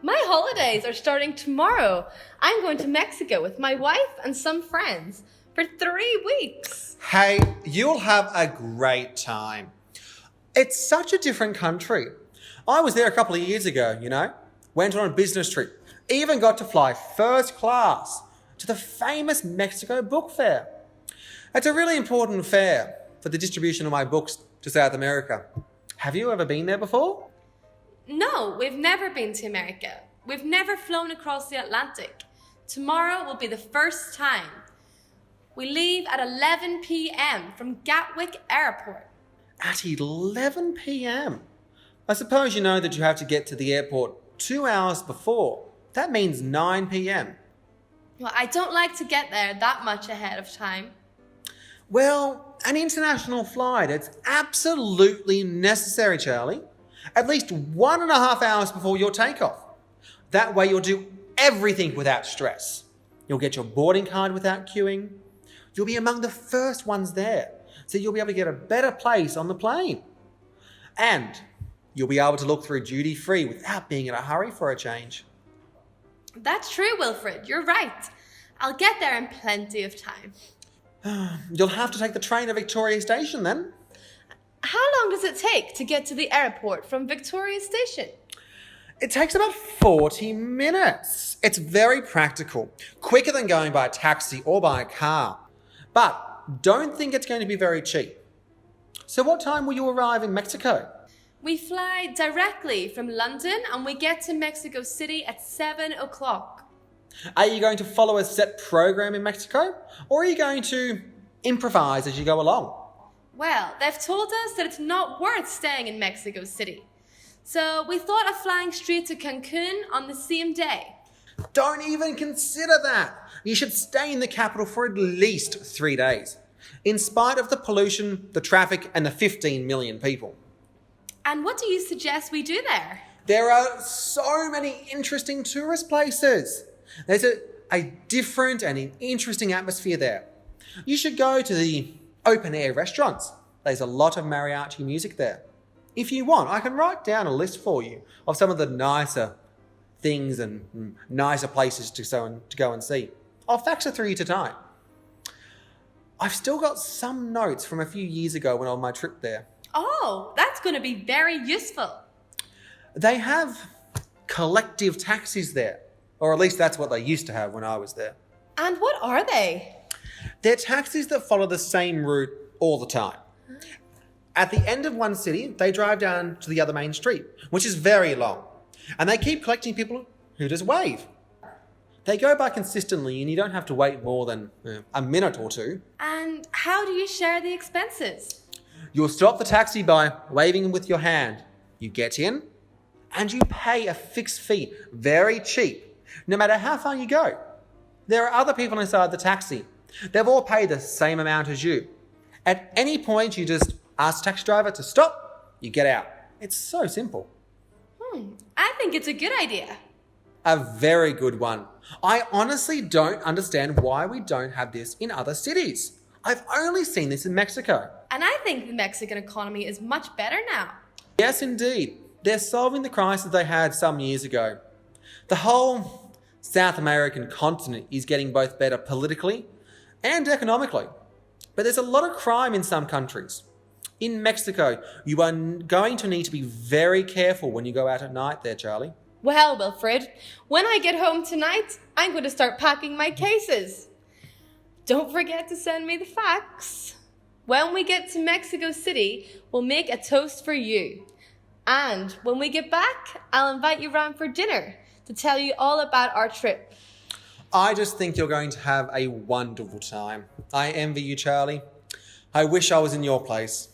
My holidays are starting tomorrow. I'm going to Mexico with my wife and some friends for 3 weeks. Hey, you'll have a great time. It's such a different country. I was there a couple of years ago, went on a business trip, even got to fly first class to the famous Mexico Book Fair. It's a really important fair for the distribution of my books to South America. Have you ever been there before? No, we've never been to America. We've never flown across the Atlantic. Tomorrow will be the first time. We leave at 11 p.m. from Gatwick Airport. At 11 p.m? I suppose you know that you have to get to the airport 2 hours before. That means 9 p.m. Well, I don't like to get there that much ahead of time. Well, an international flight, it's absolutely necessary, Charlie. At least 1.5 hours before your takeoff. That way you'll do everything without stress. You'll get your boarding card without queuing. You'll be among the first ones there, so you'll be able to get a better place on the plane. And you'll be able to look through duty free without being in a hurry for a change. That's true, Wilfred. You're right. I'll get there in plenty of time. You'll have to take the train to Victoria Station then. How long does it take to get to the airport from Victoria Station? It takes about 40 minutes. It's very practical, quicker than going by taxi or by a car. But don't think it's going to be very cheap. So what time will you arrive in Mexico? We fly directly from London and we get to Mexico City at 7 o'clock. Are you going to follow a set program in Mexico? Or are you going to improvise as you go along? Well, they've told us that it's not worth staying in Mexico City. So we thought of flying straight to Cancun on the same day. Don't even consider that. You should stay in the capital for at least 3 days, in spite of the pollution, the traffic, and the 15 million people. And what do you suggest we do there? There are so many interesting tourist places. There's a different and an interesting atmosphere there. You should go to the open-air restaurants. There's a lot of mariachi music there. If you want, I can write down a list for you of some of the nicer things and nicer places to go and see. I'll fax it through you tonight. I've still got some notes from a few years ago when on my trip there. Oh, that's going to be very useful. They have collective taxis there, or at least that's what they used to have when I was there. And what are they? They're taxis that follow the same route all the time. At the end of one city, they drive down to the other main street, which is very long. And they keep collecting people who just wave. They go by consistently and you don't have to wait more than a minute or two. And how do you share the expenses? You'll stop the taxi by waving with your hand. You get in and you pay a fixed fee, very cheap, no matter how far you go. There are other people inside the taxi. They've all paid the same amount as you. At any point, you just ask the taxi driver to stop, you get out. It's so simple. I think it's a good idea. A very good one. I honestly don't understand why we don't have this in other cities. I've only seen this in Mexico. And I think the Mexican economy is much better now. Yes, indeed. They're solving the crisis they had some years ago. The whole South American continent is getting both better politically and economically. But there's a lot of crime in some countries. In Mexico, you are going to need to be very careful when you go out at night there, Charlie. Well, Wilfred, when I get home tonight, I'm going to start packing my cases. Don't forget to send me the fax. When we get to Mexico City, we'll make a toast for you. And when we get back, I'll invite you round for dinner to tell you all about our trip. I just think you're going to have a wonderful time. I envy you, Charlie. I wish I was in your place.